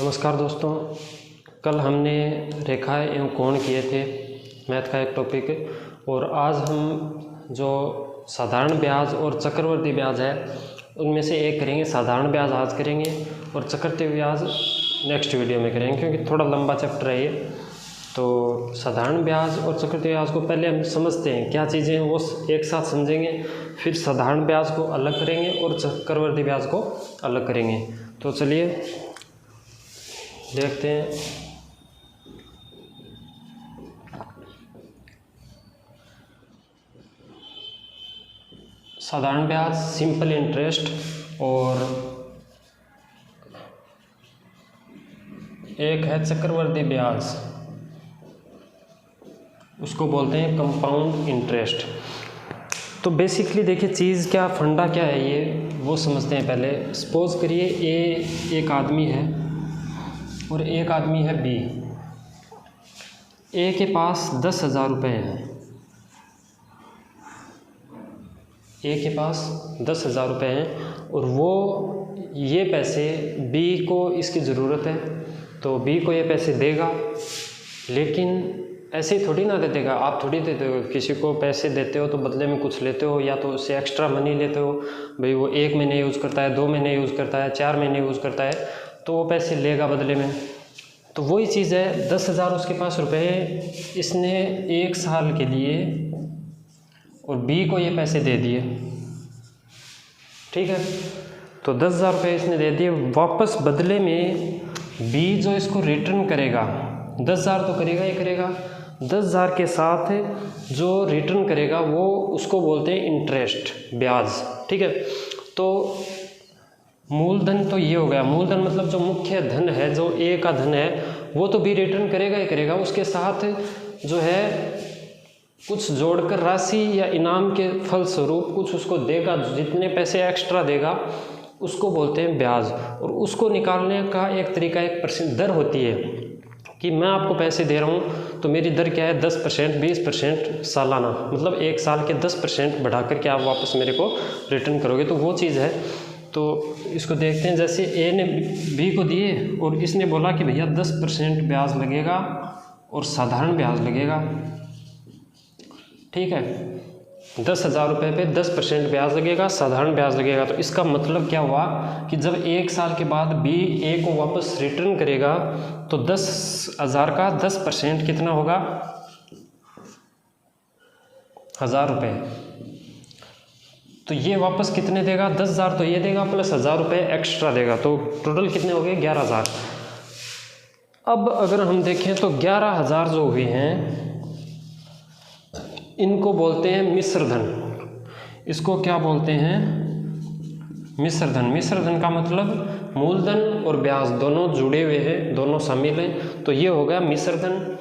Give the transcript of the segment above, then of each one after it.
नमस्कार दोस्तों, कल हमने रेखाएं एवं कोण किए थे मैथ का एक टॉपिक। और आज हम जो साधारण ब्याज और चक्रवर्ती ब्याज है उनमें से एक करेंगे। साधारण ब्याज आज करेंगे और चक्रवर्ती ब्याज नेक्स्ट वीडियो में करेंगे, क्योंकि थोड़ा लंबा चैप्टर है ये। तो साधारण ब्याज और चक्रवर्ती ब्याज को पहले हम समझते हैं क्या चीज़ें हैं, वो एक साथ समझेंगे। फिर साधारण ब्याज को अलग करेंगे और चक्रवर्ती ब्याज को अलग करेंगे। तो चलिए देखते हैं। साधारण ब्याज, सिंपल इंटरेस्ट, और एक है चक्रवर्ती ब्याज, उसको बोलते हैं कंपाउंड इंटरेस्ट। तो बेसिकली देखिए चीज़ क्या, फंडा क्या है ये वो समझते हैं पहले। सपोज करिए एक आदमी है और एक आदमी है बी। ए के पास 10,000 रुपये हैं। ए के पास 10,000 रुपये हैं और वो ये पैसे बी को इसकी ज़रूरत है, तो बी को ये पैसे देगा। लेकिन ऐसे ही थोड़ी ना दे देगा। आप थोड़ी देते हो, किसी को पैसे देते हो तो बदले में कुछ लेते हो, या तो उससे एक्स्ट्रा मनी लेते हो। भाई वो 1 महीने यूज़ करता है, 2 महीने यूज़ करता है, 4 महीने यूज़ करता है, तो वो पैसे लेगा बदले में। तो वही चीज़ है, 10,000 उसके पास रुपए, इसने 1 साल के लिए और बी को ये पैसे दे दिए। ठीक है, तो 10,000 रुपये इसने दे दिए। वापस बदले में बी जो इसको रिटर्न करेगा, 10,000 तो करेगा ही करेगा, 10,000 के साथ जो रिटर्न करेगा वो उसको बोलते हैं इंटरेस्ट, ब्याज। ठीक है, तो मूलधन तो ये हो गया। मूलधन मतलब जो मुख्य धन है, जो ए का धन है, वो तो बी रिटर्न करेगा ही करेगा। उसके साथ जो है कुछ जोड़कर राशि या इनाम के फलस्वरूप कुछ उसको देगा। जितने पैसे एक्स्ट्रा देगा उसको बोलते हैं ब्याज। और उसको निकालने का एक तरीका, एक % दर होती है कि मैं आपको पैसे दे रहा हूँ तो मेरी दर क्या है, 10%, 20% सालाना, मतलब 1 साल के 10% बढ़ा कर के आप वापस मेरे को रिटर्न करोगे। तो वो चीज़ है। तो इसको देखते हैं। जैसे ए ने बी को दिए और इसने बोला कि भैया 10% ब्याज लगेगा और साधारण ब्याज लगेगा। ठीक है, 10,000 रुपये पे 10% ब्याज लगेगा, साधारण ब्याज लगेगा। तो इसका मतलब क्या हुआ कि जब 1 साल के बाद बी ए को वापस रिटर्न करेगा तो 10,000 का 10% कितना होगा, 1,000 रुपये। तो ये वापस कितने देगा, 10,000 तो ये देगा प्लस 1,000 रुपये एक्स्ट्रा देगा। तो टोटल कितने हो गए, 11,000। अब अगर हम देखें तो 11,000 जो हुए हैं इनको बोलते हैं मिश्र धन। इसको क्या बोलते हैं, मिश्र धन। मिश्र धन का मतलब मूलधन और ब्याज दोनों जुड़े हुए हैं, दोनों शामिल हैं, तो ये हो गया मिश्र धन।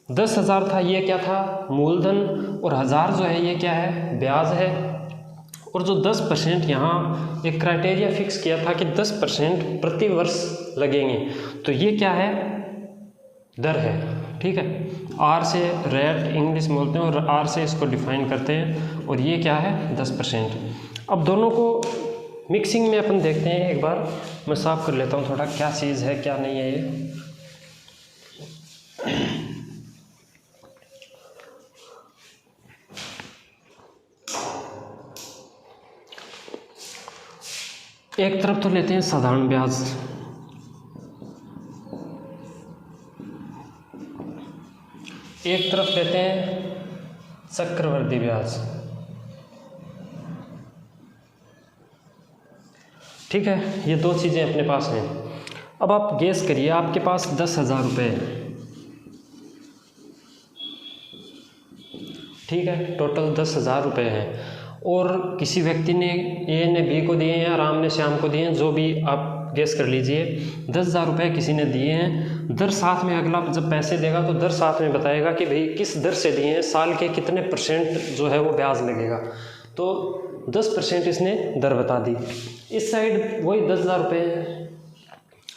10,000 था, ये क्या था, मूलधन, और 1,000 जो है ये क्या है, ब्याज है। और जो 10% यहाँ एक क्राइटेरिया फिक्स किया था कि 10% प्रति वर्ष लगेंगे, तो ये क्या है, दर है। ठीक है, आर से रेट इंग्लिश में बोलते हैं और आर से इसको डिफाइन करते हैं, और ये क्या है, 10%। अब दोनों को मिक्सिंग में अपन देखते हैं। एक बार मैं साफ कर लेता हूँ थोड़ा, क्या चीज़ है क्या नहीं है ये। एक तरफ तो लेते हैं साधारण ब्याज, एक तरफ लेते हैं चक्रवर्ती ब्याज। ठीक है, ये दो चीज़ें अपने पास हैं। अब आप गेस करिए, आपके पास 10,000 रुपये है। ठीक है, टोटल 10,000 रुपये हैं, और किसी व्यक्ति ने, ए ने बी को दिए हैं, राम ने श्याम को दिए हैं, जो भी आप गेस कर लीजिए। 10,000 रुपये किसी ने दिए हैं। दर साथ में अगला जब पैसे देगा तो दर साथ में बताएगा कि भाई किस दर से दिए हैं, साल के कितने % जो है वो ब्याज लगेगा। तो 10% इसने दर बता दी। इस साइड वही 10,000 रुपये है।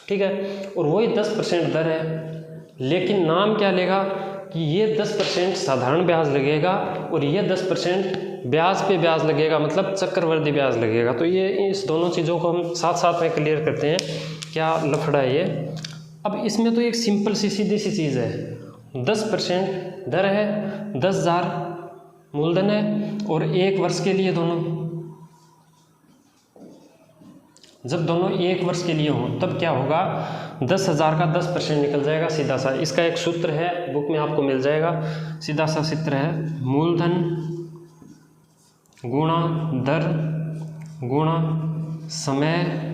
ठीक है, और वही 10% दर है, लेकिन नाम क्या लेगा कि ये 10% साधारण ब्याज लगेगा और ये 10% ब्याज पे ब्याज लगेगा, मतलब चक्रवर्ती ब्याज लगेगा। तो ये इस दोनों चीज़ों को हम साथ साथ में क्लियर करते हैं, क्या लफड़ा है ये। अब इसमें तो एक सिंपल सी सीधी सी चीज़ है, 10% दर है, 10,000 मूलधन है और 1 वर्ष के लिए दोनों, जब दोनों 1 वर्ष के लिए हों तब क्या होगा, 10,000 का 10% निकल जाएगा सीधा सा। इसका एक सूत्र है, बुक में आपको मिल जाएगा, सीधा सा सूत्र है, मूलधन गुणा दर गुणा समय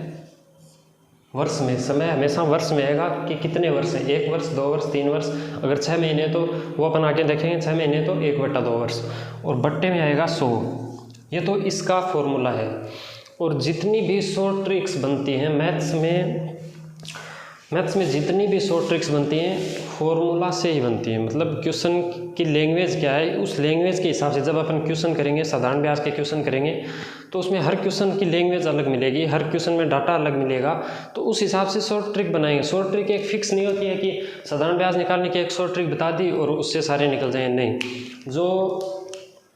वर्ष में। समय हमेशा वर्ष में आएगा कि कितने वर्ष हैं, 1 वर्ष, 2 वर्ष, 3 वर्ष। अगर 6 महीने तो वो अपन आगे देखेंगे, 6 महीने तो 1/2 वर्ष, और बट्टे में आएगा 100। ये तो इसका फॉर्मूला है। और जितनी भी शॉर्ट ट्रिक्स बनती हैं मैथ्स में जितनी भी शॉर्ट ट्रिक्स बनती हैं फॉर्मूला से ही बनती हैं। मतलब क्वेश्चन की लैंग्वेज क्या है, उस लैंग्वेज के हिसाब से जब अपन क्वेश्चन करेंगे, साधारण ब्याज के क्वेश्चन करेंगे, तो उसमें हर क्वेश्चन की लैंग्वेज अलग मिलेगी, हर क्वेश्चन में डाटा अलग मिलेगा, तो उस हिसाब से शॉर्ट ट्रिक बनाएंगे। शॉर्ट ट्रिक एक फिक्स नहीं होती है कि साधारण ब्याज निकालने की एक शॉर्ट ट्रिक बता दी और उससे सारे निकल जाएँ, नहीं। जो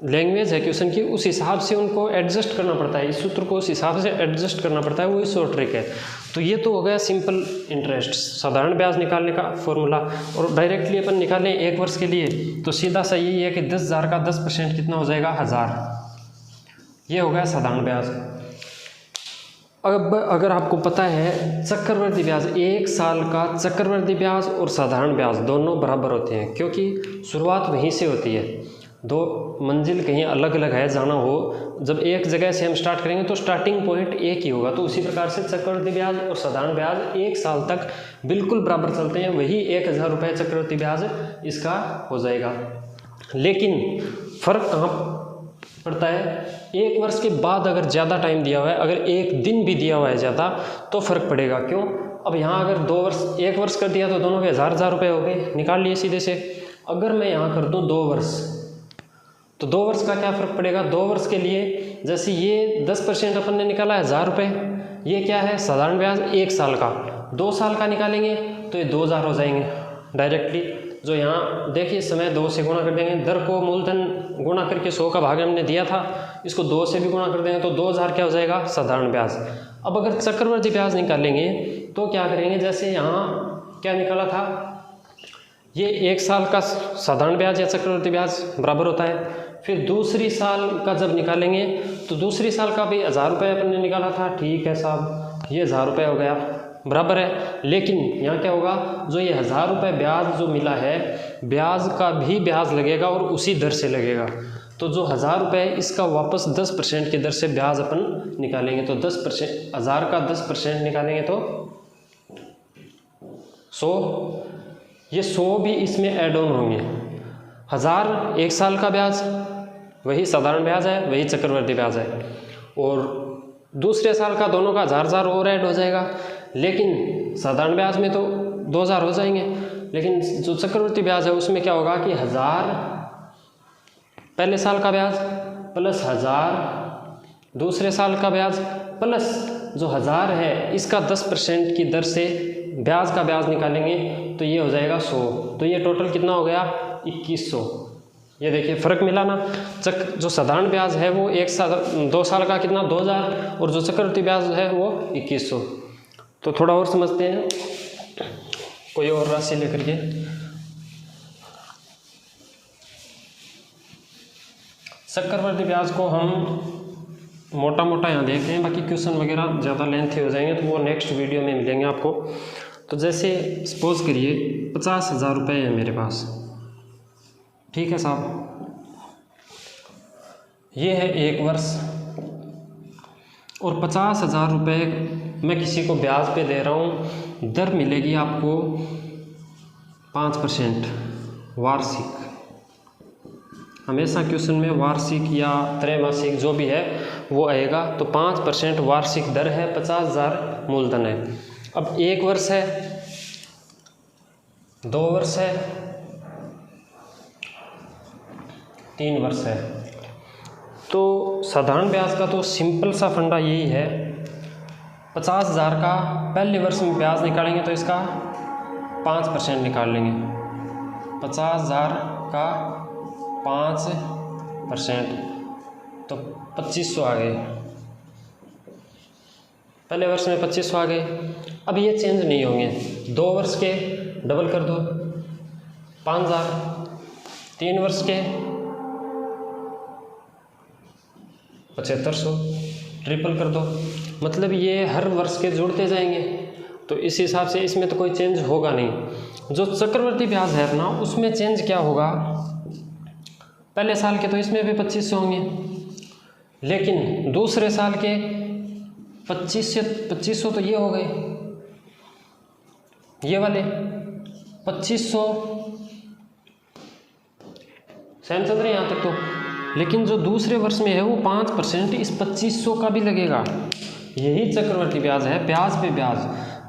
लैंग्वेज है क्वेश्चन की उस हिसाब से उनको एडजस्ट करना पड़ता है, इस सूत्र को उस हिसाब से एडजस्ट करना पड़ता है, वही शॉर्ट ट्रिक है। तो ये तो हो गया सिंपल इंटरेस्ट, साधारण ब्याज निकालने का फॉर्मूला। और डायरेक्टली अपन निकालें 1 वर्ष के लिए तो सीधा सा यही है कि 10,000 का 10% कितना हो जाएगा, 1000। ये हो गया साधारण ब्याज। अब अगर आपको पता है चक्रवर्ती ब्याज, 1 साल का चक्रवर्ती ब्याज और साधारण ब्याज दोनों बराबर होते हैं, क्योंकि शुरुआत वहीं से होती है। 2 मंजिल कहीं अलग अलग है जाना हो, जब एक जगह से हम स्टार्ट करेंगे तो स्टार्टिंग पॉइंट एक ही होगा। तो उसी प्रकार से चक्रवर्ती ब्याज और साधारण ब्याज 1 साल तक बिल्कुल बराबर चलते हैं, वही 1,000 रुपये चक्रवर्ती ब्याज इसका हो जाएगा। लेकिन फ़र्क कहाँ पड़ता है, 1 वर्ष के बाद अगर ज़्यादा टाइम दिया हुआ है, अगर 1 दिन भी दिया हुआ है ज़्यादा, तो फ़र्क पड़ेगा। क्यों, अब यहाँ अगर 2 वर्ष 1 वर्ष कर दिया तो दोनों के 1000 रुपये हो गए, निकाल लिए सीधे से। अगर मैं यहाँ कर दूँ 2 वर्ष, तो 2 वर्ष का क्या फ़र्क पड़ेगा, 2 वर्ष के लिए जैसे ये 10% अपन ने निकाला है 1000 रुपये, ये क्या है साधारण ब्याज 1 साल का, 2 साल का निकालेंगे तो ये 2000 हो जाएंगे डायरेक्टली। जो यहाँ देखिए समय 2 से गुणा कर देंगे, दर को मूलधन गुणा करके 100 का भाग हमने दिया था, इसको 2 से भी गुणा कर देंगे तो 2000 क्या हो जाएगा, साधारण ब्याज। अब अगर चक्रवर्ती ब्याज निकालेंगे तो क्या करेंगे, जैसे यहाँ क्या निकाला था, ये 1 साल का साधारण ब्याज या चक्रवर्ती ब्याज बराबर होता है। फिर दूसरी साल का जब निकालेंगे तो दूसरी साल का भी 1000 रुपये अपन ने निकाला था, ठीक है साहब, ये 1000 रुपये हो गया, बराबर है। लेकिन यहाँ क्या होगा, जो ये 1000 रुपये ब्याज जो मिला है, ब्याज का भी ब्याज लगेगा और उसी दर से लगेगा। तो जो 1000 रुपये इसका वापस 10% की दर से ब्याज अपन निकालेंगे, तो 10%, 1000 का 10% निकालेंगे तो 100, ये 100 भी इसमें ऐड ऑन होंगे। 1000 1 साल का ब्याज, वही साधारण ब्याज है, वही चक्रवर्ती ब्याज है, और दूसरे साल का दोनों का 1000 और ऐड हो जाएगा। लेकिन साधारण ब्याज में तो 2000 हो जाएंगे, लेकिन जो चक्रवर्ती ब्याज है उसमें क्या होगा कि 1000 पहले साल का ब्याज प्लस 1000 दूसरे साल का ब्याज प्लस जो 1000 है इसका 10% की दर से ब्याज का ब्याज निकालेंगे तो ये हो जाएगा 100। तो ये टोटल कितना हो गया, 2100। ये देखिए फ़र्क मिला ना, जो साधारण ब्याज है वो 2 साल का कितना 2000, और जो चक्रवर्ती ब्याज है वो 2100। तो थोड़ा और समझते हैं, कोई और राशि लेकर के। चक्रवर्ती ब्याज को हम मोटा मोटा यहाँ देख रहे हैं, बाकी क्वेश्चन वगैरह ज़्यादा लेंथी हो जाएंगे तो वो नेक्स्ट वीडियो में मिलेंगे आपको। तो जैसे सपोज करिए 50,000 रुपये है मेरे पास, ठीक है साहब, ये है 1 वर्ष, और 50,000 रुपये मैं किसी को ब्याज पे दे रहा हूँ, दर मिलेगी आपको 5% वार्षिक। हमेशा क्वेश्चन में वार्षिक या त्रैमासिक जो भी है वो आएगा, तो 5% वार्षिक दर है, 50,000 मूलधन है। अब 1 वर्ष है, 2 वर्ष है, 3 वर्ष है। तो साधारण ब्याज का तो सिंपल सा फंडा यही है, 50,000 का पहले वर्ष में ब्याज निकालेंगे तो इसका 5% निकाल लेंगे, 50,000 का 5% तो 2500 आ गए, पहले वर्ष में 2500 आ गए। अब ये चेंज नहीं होंगे। 2 वर्ष के डबल कर दो 5000, 3 वर्ष के 7500, ट्रिपल कर दो, मतलब ये हर वर्ष के जुड़ते जाएंगे। तो इस हिसाब से इसमें तो कोई चेंज होगा नहीं। जो चक्रवर्ती ब्याज है अपना, उसमें चेंज क्या होगा, पहले साल के तो इसमें भी 2500 होंगे, लेकिन दूसरे साल के 2500 तो ये हो गए, ये वाले 2500 सेम चल रहे हैं यहाँ तक तो। लेकिन जो दूसरे वर्ष में है वो 5% इस 2500 का भी लगेगा। यही चक्रवर्ती ब्याज है, ब्याज पे ब्याज।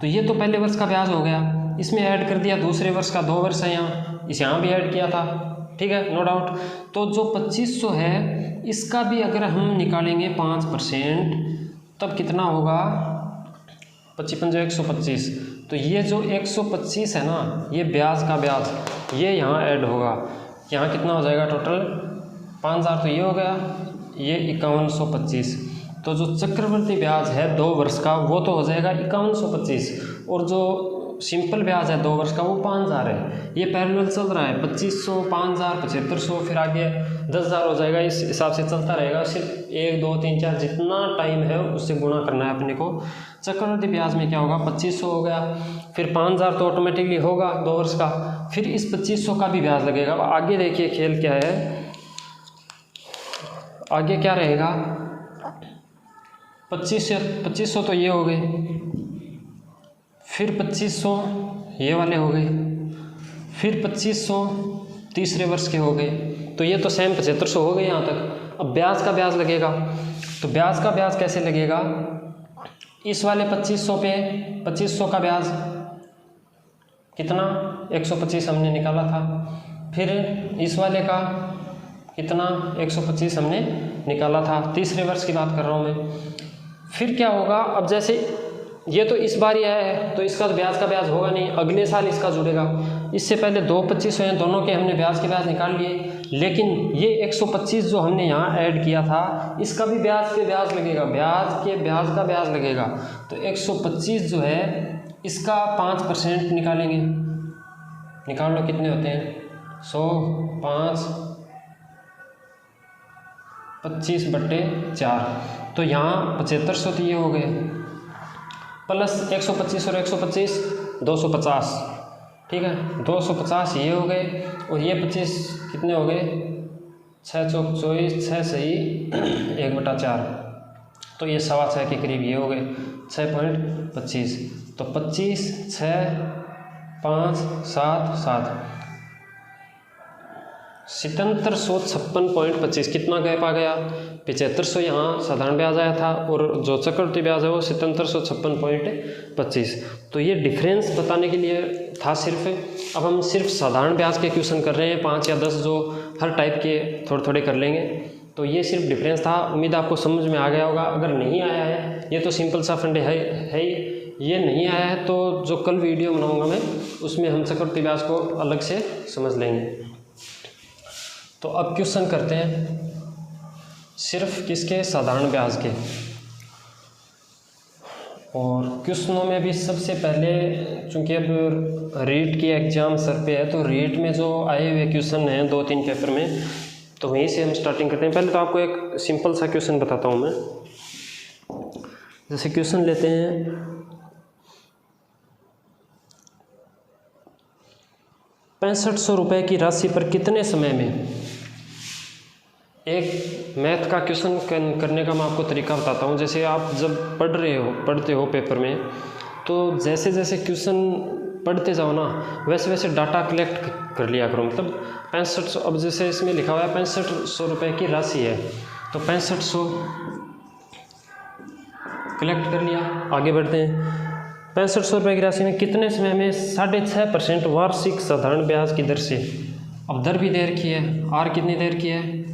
तो ये तो पहले वर्ष का ब्याज हो गया, इसमें ऐड कर दिया दूसरे वर्ष का, 2 वर्ष है यहाँ भी ऐड किया था, ठीक है, नो डाउट। तो जो 2500 है इसका भी अगर हम निकालेंगे 5%, तब कितना होगा, 55 125। तो ये जो 125 है ना, ये ब्याज का ब्याज, ये यहाँ ऐड होगा। यहाँ कितना हो जाएगा टोटल, 5000 तो ये हो गया, ये 5125। तो जो चक्रवर्ती ब्याज है 2 वर्ष का, वो तो हो जाएगा 5125, और जो सिंपल ब्याज है 2 वर्ष का, वो 5000 है। ये पैरेलल चल रहा है, 2500, 5000, 7500, फिर आगे 10000 हो जाएगा। इस हिसाब से चलता रहेगा। सिर्फ 1 2 3 4 जितना टाइम है उससे गुणा करना है अपने को। चक्रवर्ती ब्याज में क्या होगा, 2500 हो गया, फिर 5000 तो ऑटोमेटिकली होगा 2 वर्ष का, फिर इस 2500 का भी ब्याज लगेगा। अब आगे देखिए खेल क्या है, आगे क्या रहेगा, 2500 तो ये हो गए, फिर 2500 ये वाले हो गए, फिर 2500 तीसरे वर्ष के हो गए। तो ये तो सेम 7500 हो गए यहाँ तक। अब ब्याज का ब्याज लगेगा, तो ब्याज का ब्याज कैसे लगेगा, इस वाले 2500 पे 2500 का ब्याज कितना, 125 हमने निकाला था, फिर इस वाले का कितना, 125 हमने निकाला था, तीसरे वर्ष की बात कर रहा हूँ मैं। फिर क्या होगा, अब जैसे ये तो इस बार ही आया है तो इसका तो ब्याज का ब्याज होगा नहीं, अगले साल इसका जुड़ेगा। इससे पहले 2 2500 हैं, दोनों के हमने ब्याज के ब्याज निकाल लिए, लेकिन ये 125 जो हमने यहाँ ऐड किया था, इसका भी ब्याज के ब्याज लगेगा, ब्याज के ब्याज का ब्याज लगेगा। तो 125 जो है इसका 5% निकालेंगे, निकाल लो कितने होते हैं, 100, 5, 25/4, तो यहाँ 7500 तो ये हो गए, प्लस 125 और 125 250, ठीक है, 250 ये हो गए, और ये 25 कितने हो गए, 6 चौक 24, 6 सही 1/4, तो ये 6.25 के करीब ये हो गए, 6.25। तो 25, 6, 5, 7, 7, 7756.25, कितना गैप आ गया, 7500 यहाँ साधारण ब्याज आया था, और जो चक्रवर्ती ब्याज है वो 7756.25। तो ये डिफरेंस बताने के लिए था सिर्फ। अब हम सिर्फ साधारण ब्याज के क्वेश्चन कर रहे हैं, 5 या 10 जो हर टाइप के थोड़े थोड़े कर लेंगे। तो ये सिर्फ डिफरेंस था, उम्मीद आपको समझ में आ गया होगा। अगर नहीं आया है, ये तो सिंपल सा फंडे है ही, ये नहीं आया है तो जो कल वीडियो बनाऊँगा मैं, उसमें हम चक्रवर्ती ब्याज को अलग से समझ लेंगे। तो अब क्वेश्चन करते हैं सिर्फ किसके, साधारण ब्याज के। और क्वेश्चनों में भी सबसे पहले, चूंकि अब रीट की एग्ज़ाम सर पे है, तो रीट में जो आए हुए क्वेश्चन हैं 2-3 पेपर में, तो वहीं से हम स्टार्टिंग करते हैं। पहले तो आपको एक सिंपल सा क्वेश्चन बताता हूँ मैं। जैसे क्वेश्चन लेते हैं, 6500 रुपये की राशि पर कितने समय में, एक मैथ का क्वेश्चन करने का मैं आपको तरीका बताता हूँ। जैसे आप जब पढ़ते हो पेपर में, तो जैसे जैसे क्वेश्चन पढ़ते जाओ ना, वैसे वैसे डाटा कलेक्ट कर लिया करो। मतलब 6500, अब जैसे इसमें लिखा हुआ है 6500 रुपये की राशि है, तो 6500 कलेक्ट कर लिया। आगे बढ़ते हैं, 6500 रुपये की राशि में कितने समय में 6.5% वार्षिक साधारण ब्याज की दर से, अब दर भी दे रखी है, आर कितनी दे रखी है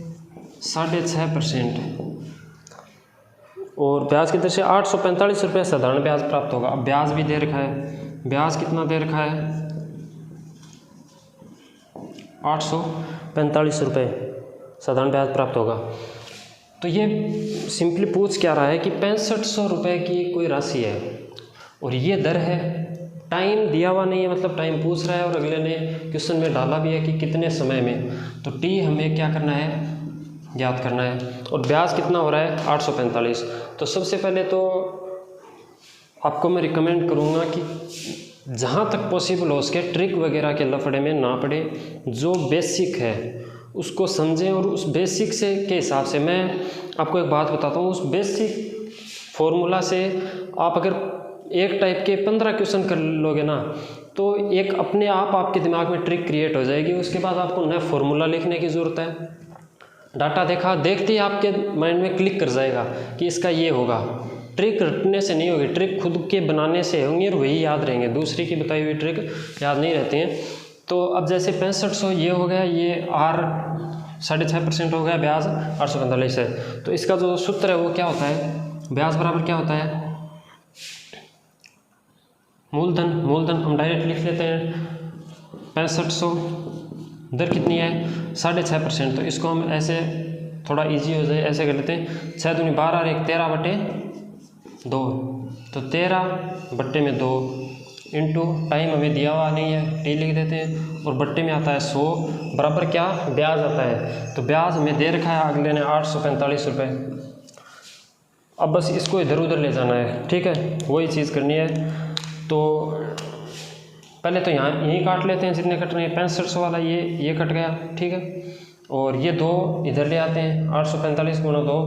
6.5%, और ब्याज की दर से 845 रुपये साधारण ब्याज प्राप्त होगा। अब ब्याज भी दे रखा है, ब्याज कितना दे रखा है 845 रुपये साधारण ब्याज प्राप्त होगा। तो ये सिंपली पूछ क्या रहा है कि 6500 रुपये की कोई राशि है, और ये दर है, टाइम दिया हुआ नहीं है, मतलब टाइम पूछ रहा है और अगले ने क्वेश्चन में डाला भी है कि कितने समय में, तो टी हमें क्या करना है, याद करना है। और ब्याज कितना हो रहा है, 845। तो सबसे पहले तो आपको मैं रिकमेंड करूँगा कि जहाँ तक पॉसिबल हो उसके ट्रिक वगैरह के लफड़े में ना पड़े, जो बेसिक है उसको समझें और उस बेसिक से के हिसाब से मैं आपको एक बात बताता हूँ, उस बेसिक फॉर्मूला से आप अगर एक टाइप के 15 क्वेश्चन कर लोगे ना, तो एक अपने आप आपके दिमाग में ट्रिक क्रिएट हो जाएगी। उसके बाद आपको नया फॉर्मूला लिखने की ज़रूरत है। डाटा देखा देखते ही आपके माइंड में क्लिक कर जाएगा कि इसका ये होगा। ट्रिक रटने से नहीं होगी, ट्रिक खुद के बनाने से होंगी और वही याद रहेंगे, दूसरी की बताई हुई ट्रिक याद नहीं रहती हैं। तो अब जैसे 6500 ये हो गया, ये R 6.5% हो गया, ब्याज 845 है। तो इसका जो सूत्र है वो क्या होता है, ब्याज बराबर क्या होता है, मूलधन हम डायरेक्ट लिख लेते हैं 6500, दर कितनी है 6.5%। तो इसको हम ऐसे थोड़ा इजी हो जाए ऐसे कर लेते हैं, 6 दूनी 12 और 1 13/2, तो 13/2 इंटू टाइम हमें दिया हुआ नहीं है, टी लिख देते हैं, और बट्टे में आता है 100 बराबर क्या, ब्याज आता है। तो ब्याज हमें दे रखा है अगले ने 845 रुपये। अब बस इसको इधर उधर ले जाना है, ठीक है, वही चीज़ करनी है। तो पहले तो यहाँ यहीं काट लेते हैं जितने कट रहे हैं, 6500 वाला ये कट गया, ठीक है, और ये 2 इधर ले आते हैं, 845 गुणा 2,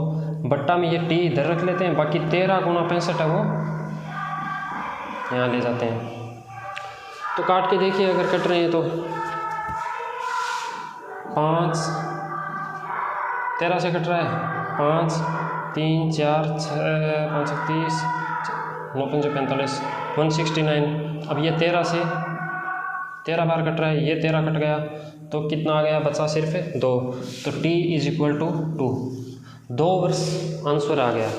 बट्टा में ये टी इधर रख लेते हैं, बाकी 13 गुणा 65 है वो यहाँ ले जाते हैं। तो काट के देखिए अगर कट रहे हैं तो 5 13 से कट रहा है, 5 3 4 6 5 30 9 5 45 169। अब ये 13 से 13 बार कट रहा है, ये 13 कट गया, तो कितना आ गया, बचा सिर्फ 2। तो t = 2 वर्ष आंसर आ गया।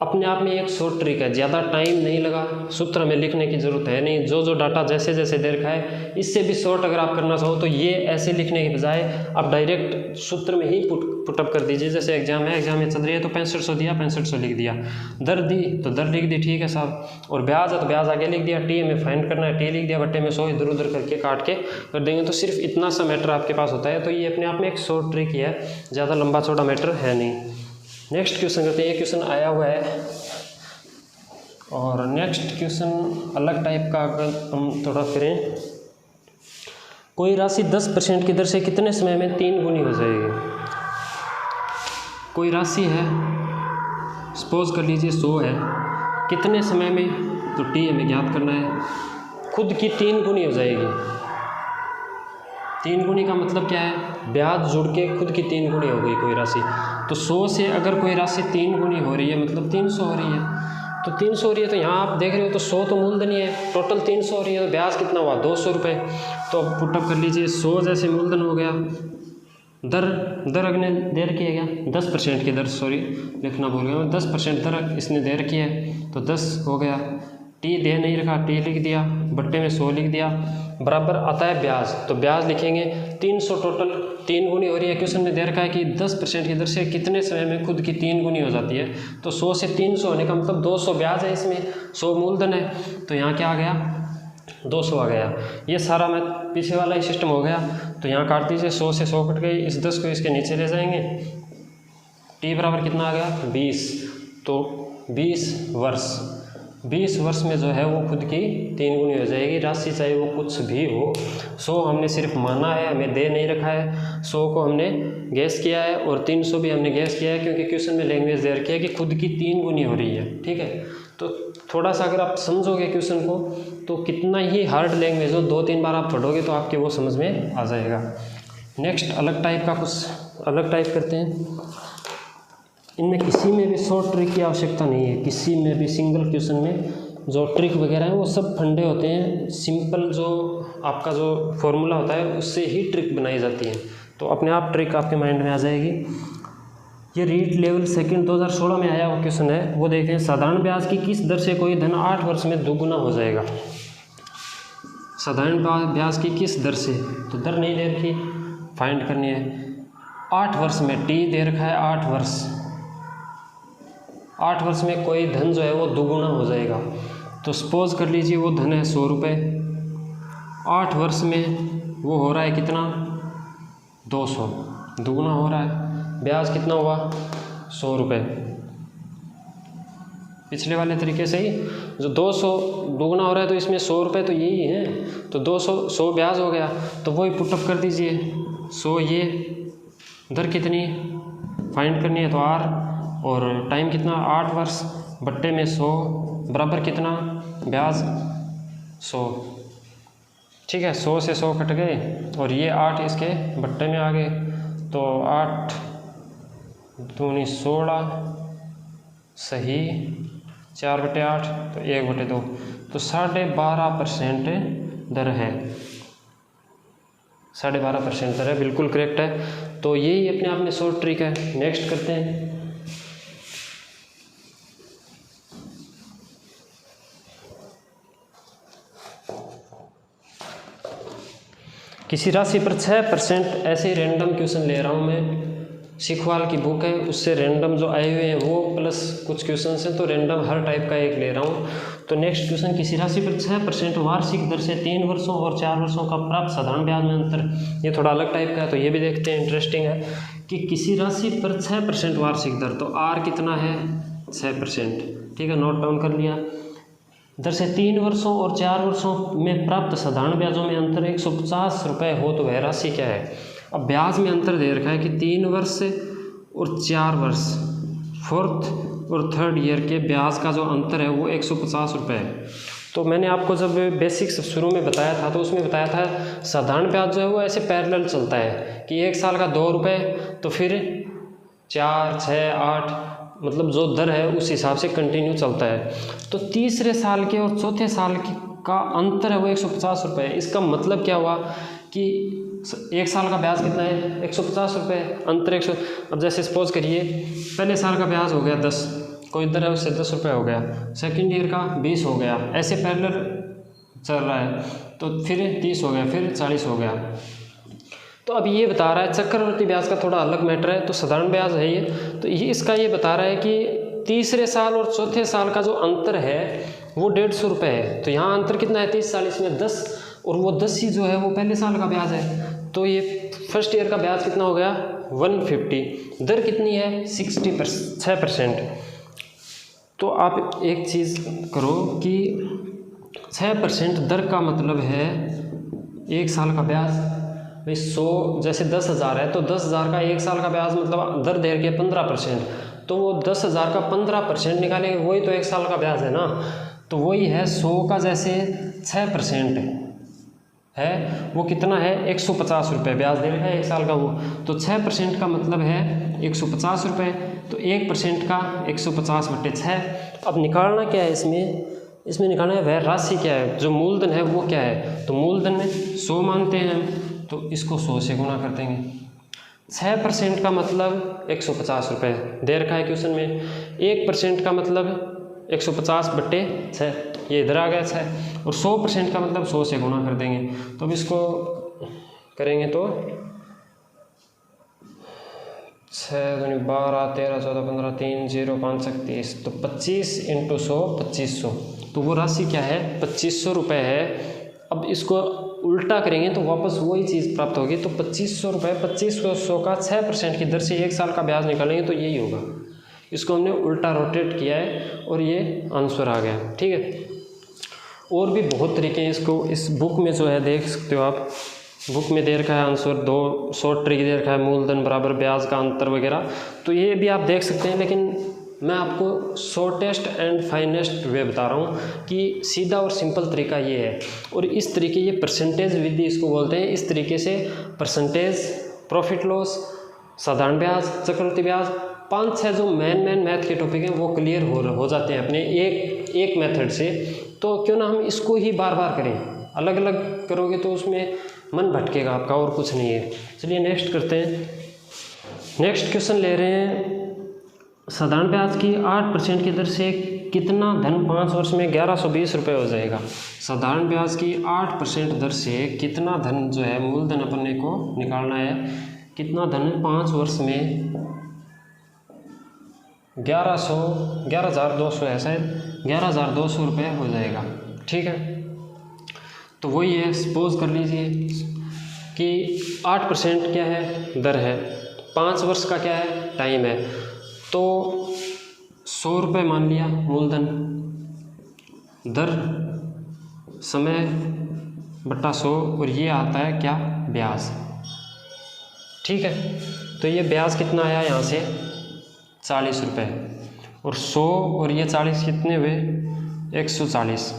अपने आप में एक शॉर्ट ट्रिक है, ज़्यादा टाइम नहीं लगा, सूत्र में लिखने की ज़रूरत है नहीं, जो डाटा जैसे जैसे दे रखा है, इससे भी शॉर्ट अगर आप करना चाहो तो ये ऐसे लिखने के बजाय आप डायरेक्ट सूत्र में ही पुटअप कर दीजिए। जैसे एग्जाम में चल रही है तो 6500 दिया, 6500 लिख दिया, दर दी तो दर लिख दी, ठीक है साहब, और ब्याज है तो ब्याज आगे लिख दिया, टी हमें फाइंड करना है, टी लिख दिया, बट्टे में 100 इधर उधर करके काट के कर देंगे, तो सिर्फ इतना सा मैटर आपके पास होता है। तो ये अपने आप में एक शॉर्ट ट्रिक ही है, ज़्यादा लंबा चौड़ा मैटर है नहीं। नेक्स्ट क्वेश्चन करते हैं, ये क्वेश्चन आया हुआ है, और नेक्स्ट क्वेश्चन अलग टाइप का अगर हम थोड़ा करें, कोई राशि 10% की दर से कितने समय में 3 गुनी हो जाएगी। कोई राशि है, सपोज कर लीजिए 100 है, कितने समय में, तो टी हमें ज्ञात करना है, खुद की 3 गुनी हो जाएगी। 3 गुनी का मतलब क्या है, ब्याज जुड़ के खुद की 3 गुनी हो गई कोई राशि। तो 100 से अगर कोई राशि 3 गुनी हो रही है मतलब 300 हो रही है, तो 300 हो रही है, तो यहाँ आप देख रहे हो तो 100 तो मूलधन ही है, टोटल 300 हो रही है, तो ब्याज कितना हुआ 200 रुपये। तो अब पुटअप कर लीजिए, 100 जैसे मूलधन हो गया, दर अगले दे रखी है क्या, 10% की दर, सॉरी लिखना भूल गया मैं, 10% दर इसने दे रखी है, तो 10 हो गया, टी दे नहीं रखा, टी लिख दिया, बट्टे में 100 लिख दिया, बराबर आता है ब्याज। तो ब्याज लिखेंगे 300, टोटल 3 गुनी हो रही है, क्वेश्चन में दे रखा है कि 10% की दर से कितने समय में खुद की 3 गुनी हो जाती है। तो 100 से 300 होने का मतलब 200 ब्याज है, इसमें 100 मूलधन है, तो यहाँ क्या आ गया 200 आ गया। ये सारा मैं पीछे वाला ही सिस्टम हो गया। तो यहाँ काट दीजिए, 100 से 100 कट गई, इस 10 को इसके नीचे ले जाएंगे, टी बराबर कितना आ गया 20। तो 20 वर्ष में जो है वो खुद की 3 गुनी हो जाएगी राशि, चाहे वो कुछ भी हो। 100 हमने सिर्फ माना है, हमें दे नहीं रखा है, 100 को हमने गैस किया है, और 300 भी हमने गैस किया है क्योंकि क्वेश्चन में लैंग्वेज दे रखी है कि खुद की 3 गुनी हो रही है, ठीक है। तो थोड़ा सा अगर आप समझोगे क्वेश्चन को, तो कितना ही हार्ड लैंग्वेज हो, 2-3 बार आप पढ़ोगे तो आपके वो समझ में आ जाएगा। नेक्स्ट अलग टाइप का कुछ अलग टाइप करते हैं। इनमें किसी में भी शॉर्ट ट्रिक की आवश्यकता नहीं है, किसी में भी सिंगल क्वेश्चन में जो ट्रिक वगैरह है वो सब फंडे होते हैं, सिंपल जो आपका जो फॉर्मूला होता है उससे ही ट्रिक बनाई जाती है, तो अपने आप ट्रिक आपके माइंड में आ जाएगी। ये रीट लेवल सेकंड 2016 में आया हुआ क्वेश्चन है, वो देखें, साधारण ब्याज की किस दर से कोई धन 8 वर्ष में दोगुना हो जाएगा। साधारण ब्याज की किस दर से, तो दर नहीं दे रखी, फाइंड करनी है। 8 वर्ष में टी दे रखा है, 8 वर्ष में कोई धन जो है वो दोगुना हो जाएगा। तो सपोज कर लीजिए वो धन है 100 रुपये, 8 वर्ष में वो हो रहा है कितना 200, दुगुना हो रहा है। ब्याज कितना हुआ 100 रुपये। पिछले वाले तरीके से ही जो 200 दुगुना हो रहा है तो इसमें 100 रुपये तो यही है, तो 100 ब्याज हो गया, तो वही पुटअप कर दीजिए 100, ये दर कितनी फाइंड करनी है तो R, और टाइम कितना 8 वर्ष बट्टे में 100 बराबर कितना ब्याज 100। ठीक है, 100 से 100 कट गए और ये 8 इसके बट्टे में आ गए, तो 8 दूनी 16 सही 4/8 तो 1/2, तो 12.5% दर है, 12.5% दर है, बिल्कुल करेक्ट है। तो यही अपने आप में शॉर्ट ट्रिक है। नेक्स्ट करते हैं। किसी राशि पर 6% ऐसे रैंडम क्वेश्चन ले रहा हूँ मैं, सीखवाल की बुक है उससे रैंडम जो आए हुए हैं वो प्लस कुछ क्वेश्चन हैं, तो रैंडम हर टाइप का एक ले रहा हूँ। तो नेक्स्ट क्वेश्चन, किसी राशि पर 6% वार्षिक दर से 3 वर्षों और 4 वर्षों का प्राप्त साधारण ब्याज में अंतर। ये थोड़ा अलग टाइप का है तो ये भी देखते हैं, इंटरेस्टिंग है कि किसी राशि पर 6% वार्षिक दर, तो R कितना है 6%। ठीक है, नोट डाउन कर लिया। दर से 3 वर्षों और 4 वर्षों में प्राप्त साधारण ब्याजों में अंतर 150 रुपये हो तो वह राशि क्या है। अब ब्याज में अंतर दे रखा है कि 3 वर्ष और 4 वर्ष, 4th और 3rd ईयर के ब्याज का जो अंतर है वो 150 रुपये है। तो मैंने आपको जब बेसिक्स शुरू में बताया था तो उसमें बताया था साधारण ब्याज जो है वो ऐसे पैरेलल चलता है कि 1 साल का 2 रुपये, तो फिर 4, 6, 8 मतलब जो दर है उस हिसाब से कंटिन्यू चलता है। तो तीसरे साल के और चौथे साल का अंतर है वो 150 रुपये। इसका मतलब क्या हुआ कि 1 साल का ब्याज कितना है 150 रुपये, अंतर 100। अब जैसे सपोज करिए पहले साल का ब्याज हो गया 10, कोई दर है उससे 10 रुपये हो गया, सेकंड ईयर का 20 हो गया, ऐसे पैरेलल चल रहा है, तो फिर 30 हो गया, फिर 40 हो गया। तो अब ये बता रहा है चक्रवर्ती ब्याज का थोड़ा अलग मैटर है, तो साधारण ब्याज है ये, तो ये इसका ये बता रहा है कि तीसरे साल और चौथे साल का जो अंतर है वो 150 रुपये है। तो यहाँ अंतर कितना है 30-40 में 10, और वो 10 ही जो है वो पहले साल का ब्याज है, तो ये फर्स्ट ईयर का ब्याज कितना हो गया 150। दर कितनी है 6%। तो आप एक चीज़ करो कि 6% दर का मतलब है 1 साल का ब्याज भाई 100, जैसे 10,000 है तो 10,000 का 1 साल का ब्याज मतलब दर दे के 15%, तो वो 10,000 का 15% निकालेंगे, वही तो 1 साल का ब्याज है ना। तो वही है 100 का जैसे 6% है वो कितना है 150 रुपये ब्याज दे रखा है 1 साल का वो, तो 6% का मतलब है 150 रुपये, तो 1% का 150/6। अब निकालना क्या है इसमें निकालना है वह राशि क्या है, जो मूलधन है वो क्या है। तो मूलधन में 100 मानते हैं हम, तो इसको 100 से गुना कर देंगे। 6% का मतलब 150 रुपये दे रखा है क्वेश्चन में, 1% का मतलब 150/6, ये इधर आ गया 6, और 100% का मतलब 100 से गुना कर देंगे। तो अब इसको करेंगे तो 6 दूनी 12, 13, 14, 15, 3, 0, 5, 30, तो 25 × 100 2500, तो वो राशि क्या है 2500 रुपये है। अब इसको उल्टा करेंगे तो वापस वही चीज़ प्राप्त होगी, तो 2500 रुपये 2500 का 6% की दर से 1 साल का ब्याज निकालेंगे तो यही होगा। इसको हमने उल्टा रोटेट किया है और ये आंसर आ गया। ठीक है, और भी बहुत तरीके हैं, इसको इस बुक में जो है देख सकते हो आप, बुक में दे रखा है आंसर, 2 शॉर्ट ट्रिक दे रखा है, मूलधन बराबर ब्याज का अंतर वगैरह, तो ये भी आप देख सकते हैं। लेकिन मैं आपको शॉर्टेस्ट एंड फाइनेस्ट वे बता रहा हूँ कि सीधा और सिंपल तरीका ये है, और इस तरीके ये परसेंटेज विधि इसको बोलते हैं। इस तरीके से परसेंटेज, प्रॉफिट लॉस, साधारण ब्याज, चक्रवृद्धि ब्याज, 5-6 जो मेन मैथ के टॉपिक हैं वो क्लियर हो जाते हैं अपने एक मेथड से। तो क्यों ना हम इसको ही बार बार करें, अलग अलग करोगे तो उसमें मन भटकेगा आपका, और कुछ नहीं है। चलिए नेक्स्ट करते हैं। नेक्स्ट क्वेश्चन ले रहे हैं, साधारण ब्याज की 8% की दर से कितना धन 5 वर्ष में 1120 रुपये हो जाएगा। साधारण ब्याज की 8% दर से कितना धन जो है मूलधन अपने को निकालना है, कितना धन 5 वर्ष में 11,200 है शायद, 11,200 रुपये हो जाएगा। ठीक है, तो वही है, सपोज कर लीजिए कि 8% क्या है, दर है, 5 वर्ष का क्या है, टाइम है, तो 100 रुपये मान लिया मूलधन, दर समय बटा 100, और ये आता है क्या, ब्याज। ठीक है, तो ये ब्याज कितना आया यहाँ से, 40 रुपये, और 100 और ये 40 कितने हुए, 140।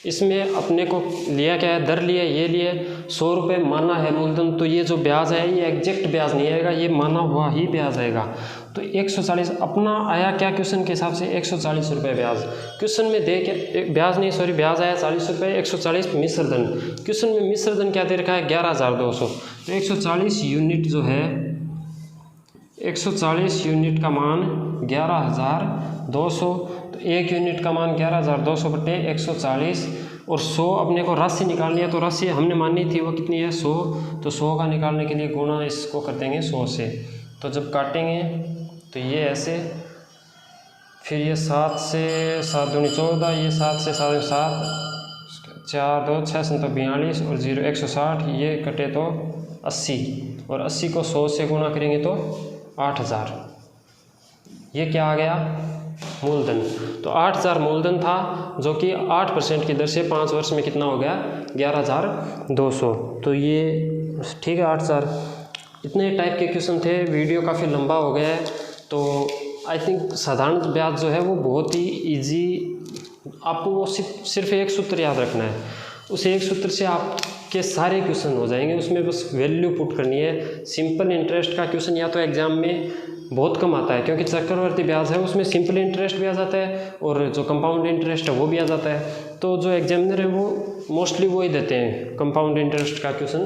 इसमें अपने को लिया क्या है, दर लिए, ये लिए 100 रुपये माना है मूलधन, तो ये जो ब्याज है ये एग्जैक्ट ब्याज नहीं आएगा, ये माना हुआ ही ब्याज आएगा। तो 140 अपना आया क्या क्वेश्चन के हिसाब से, 140 रुपये ब्याज। क्वेश्चन में दे के ब्याज नहीं, सॉरी, ब्याज आया 40 रुपये, 140 मिश्रधन। क्वेश्चन में मिश्रधन क्या दे रखा है, 11,200। तो 140 यूनिट जो है, 140 यूनिट का मान 11,200, तो 1 यूनिट का मान 11,200 बटे 140, और 100 अपने को राशि निकालनी है, तो राशि हमने मानी थी वो कितनी है, 100। तो 100 का निकालने के लिए गुणा इसको कर देंगे 100 से, तो जब काटेंगे तो ये ऐसे, फिर ये 7 से 7 दूनी 14, ये 7 से 7 7, 4 2 6 7 42, और 0 160, ये कटे तो 80, और 80 को 100 से गुणा करेंगे तो 8,000। ये क्या आ गया, मूलधन। तो 8,000 मूलधन था, जो कि 8% की दर से 5 वर्ष में कितना हो गया, 11,200। तो ये ठीक है, 8,000। इतने टाइप के क्वेश्चन थे, वीडियो काफ़ी लंबा हो गया है, तो आई थिंक साधारण ब्याज जो है वो बहुत ही इजी, आपको वो सिर्फ एक सूत्र याद रखना है, उस एक सूत्र से आपके सारे क्वेश्चन हो जाएंगे, उसमें बस वैल्यू पुट करनी है। सिंपल इंटरेस्ट का क्वेश्चन या तो एग्जाम में बहुत कम आता है, क्योंकि चक्रवर्ती ब्याज है उसमें सिंपल इंटरेस्ट भी आ जाता है, और जो कंपाउंड इंटरेस्ट है वो भी आ जाता है। तो जो एग्जामिनर है वो मोस्टली वो ही देते हैं कंपाउंड इंटरेस्ट का क्वेश्चन,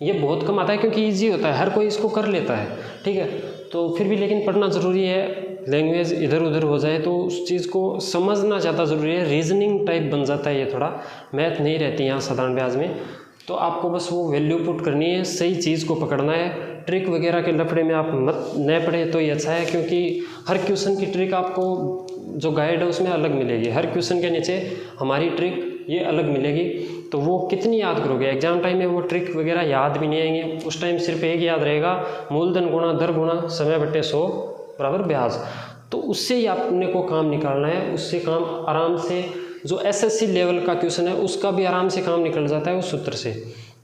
ये बहुत कम आता है क्योंकि ईजी होता है, हर कोई इसको कर लेता है। ठीक है, तो फिर भी लेकिन पढ़ना ज़रूरी है, लैंग्वेज इधर उधर हो जाए तो उस चीज़ को समझना ज़्यादा ज़रूरी है, रीजनिंग टाइप बन जाता है, ये थोड़ा मैथ नहीं रहती यहाँ साधारण ब्याज में। तो आपको बस वो वैल्यू पुट करनी है, सही चीज़ को पकड़ना है, ट्रिक वगैरह के लफड़े में आप मत न पढ़े तो ये अच्छा है, क्योंकि हर क्वेश्चन की ट्रिक आपको जो गाइड है उसमें अलग मिलेगी, हर क्वेश्चन के नीचे हमारी ट्रिक ये अलग मिलेगी, तो वो कितनी याद करोगे, एग्जाम टाइम में वो ट्रिक वगैरह याद भी नहीं आएंगे, उस टाइम सिर्फ एक याद रहेगा, मूलधन गुणा दर गुणा समय बटे 100 बराबर ब्याज। तो उससे ही आपने को काम निकालना है, उससे काम आराम से, जो एसएससी लेवल का क्वेश्चन है उसका भी आराम से काम निकल जाता है उस सूत्र से।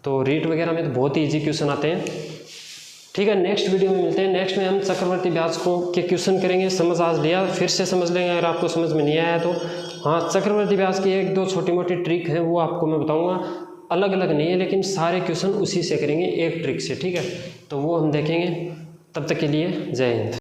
तो रीट वगैरह में तो बहुत ही ईजी क्वेश्चन आते हैं। ठीक है, नेक्स्ट वीडियो में मिलते हैं। नेक्स्ट में हम चक्रवर्ती ब्याज को के क्वेश्चन करेंगे। समझ आज लिया, फिर से समझ लेंगे अगर आपको समझ में नहीं आया तो। हाँ, चक्रवर्ती ब्याज की 1-2 छोटी मोटी ट्रिक है वो आपको मैं बताऊंगा, अलग अलग नहीं है, लेकिन सारे क्वेश्चन उसी से करेंगे, एक ट्रिक से। ठीक है, तो वो हम देखेंगे। तब तक के लिए जय हिंद।